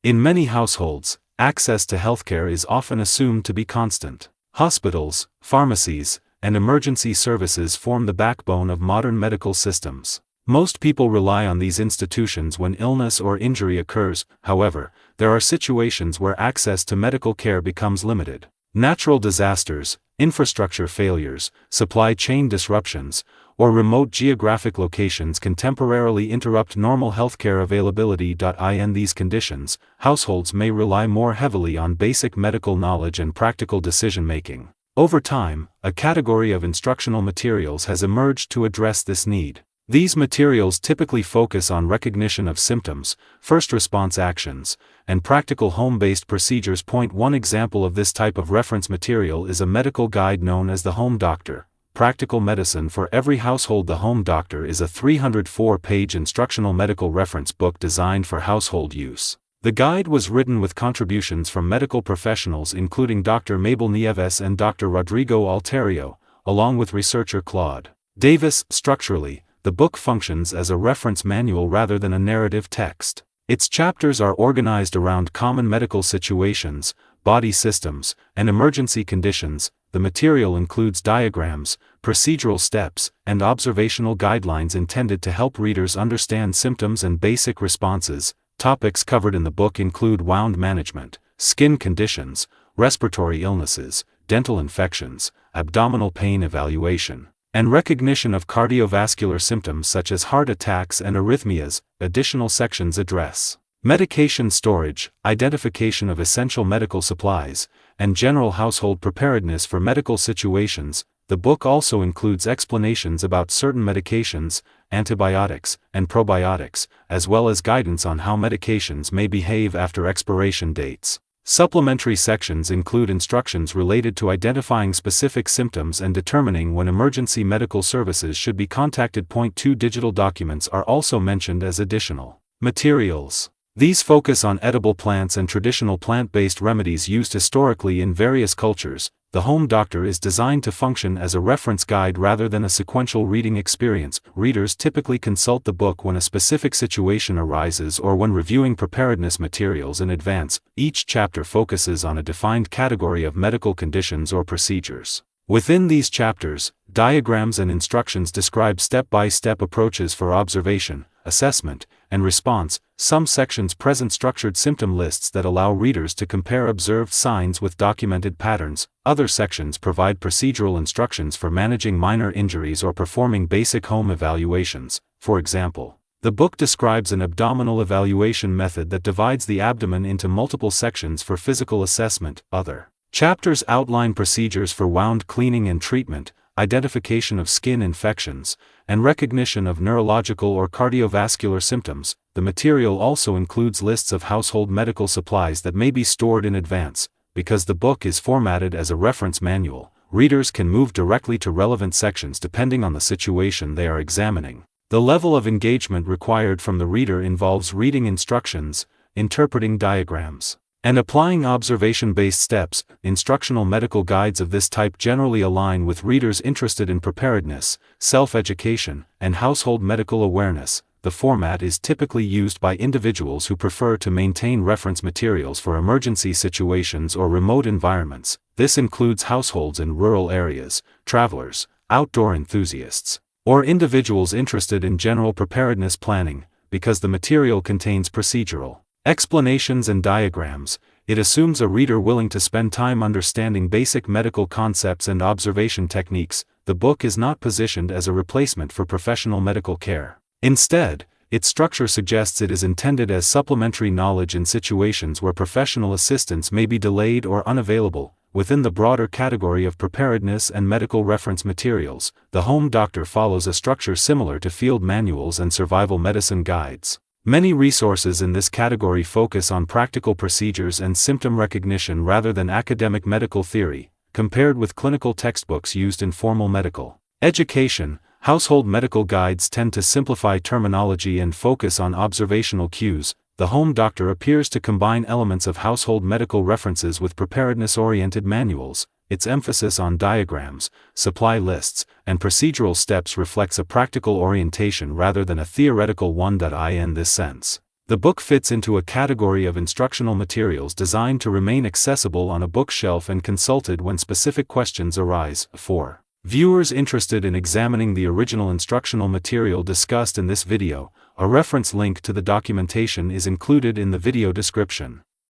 In many households, access to healthcare is often assumed to be constant. Hospitals, pharmacies, and emergency services form the backbone of modern medical systems. Most people rely on these institutions when illness or injury occurs. However, there are situations where access to medical care becomes limited. Natural disasters, infrastructure failures, supply chain disruptions, or remote geographic locations can temporarily interrupt normal healthcare availability. In these conditions, households may rely more heavily on basic medical knowledge and practical decision-making. Over time, a category of instructional materials has emerged to address this need. These materials typically focus on recognition of symptoms, first response actions, and practical home-based procedures. One example of this type of reference material is a medical guide known as the Home Doctor. Practical Medicine for Every Household. The Home Doctor is a 304-page instructional medical reference book designed for household use. The guide was written with contributions from medical professionals including Dr. Mabel Nieves and Dr. Rodrigo Alterio, along with researcher Claude Davis. Structurally, the book functions as a reference manual rather than a narrative text. Its chapters are organized around common medical situations, body systems, and emergency conditions. The material includes diagrams, procedural steps, and observational guidelines intended to help readers understand symptoms and basic responses. Topics covered in the book include wound management, skin conditions, respiratory illnesses, dental infections, abdominal pain evaluation, and recognition of cardiovascular symptoms such as heart attacks and arrhythmias. Additional sections address medication storage, identification of essential medical supplies, and general household preparedness for medical situations. The book also includes explanations about certain medications, antibiotics, and probiotics, as well as guidance on how medications may behave after expiration dates. Supplementary sections include instructions related to identifying specific symptoms and determining when emergency medical services should be contacted. 2 Digital documents are also mentioned as additional materials. These focus on edible plants and traditional plant-based remedies used historically in various cultures. The Home Doctor is designed to function as a reference guide rather than a sequential reading experience. Readers typically consult the book when a specific situation arises or when reviewing preparedness materials in advance. Each chapter focuses on a defined category of medical conditions or procedures. Within these chapters, diagrams and instructions describe step-by-step approaches for observation, assessment, and response. Some sections present structured symptom lists that allow readers to compare observed signs with documented patterns. Other sections provide procedural instructions for managing minor injuries or performing basic home evaluations. For example, the book describes an abdominal evaluation method that divides the abdomen into multiple sections for physical assessment. Other chapters outline procedures for wound cleaning and treatment, identification of skin infections, and recognition of neurological or cardiovascular symptoms. The material also includes lists of household medical supplies that may be stored in advance. Because the book is formatted as a reference manual, readers can move directly to relevant sections depending on the situation they are examining. The level of engagement required from the reader involves reading instructions, interpreting diagrams, and applying observation-based steps. Instructional medical guides of this type generally align with readers interested in preparedness, self-education, and household medical awareness. The format is typically used by individuals who prefer to maintain reference materials for emergency situations or remote environments. This includes households in rural areas, travelers, outdoor enthusiasts, or individuals interested in general preparedness planning. Because the material contains procedural explanations and diagrams, it assumes a reader willing to spend time understanding basic medical concepts and observation techniques. The book is not positioned as a replacement for professional medical care. Instead, its structure suggests it is intended as supplementary knowledge in situations where professional assistance may be delayed or unavailable. Within the broader category of preparedness and medical reference materials, the Home Doctor follows a structure similar to field manuals and survival medicine guides. Many resources in this category focus on practical procedures and symptom recognition rather than academic medical theory, compared with clinical textbooks used in formal medical education. Household medical guides tend to simplify terminology and focus on observational cues. The Home Doctor appears to combine elements of household medical references with preparedness-oriented manuals. Its emphasis on diagrams, supply lists, and procedural steps reflects a practical orientation rather than a theoretical one. In this sense, The book fits into a category of instructional materials designed to remain accessible on a bookshelf and consulted when specific questions arise. 4. Viewers interested in examining the original instructional material discussed in this video, a reference link to the documentation is included in the video description.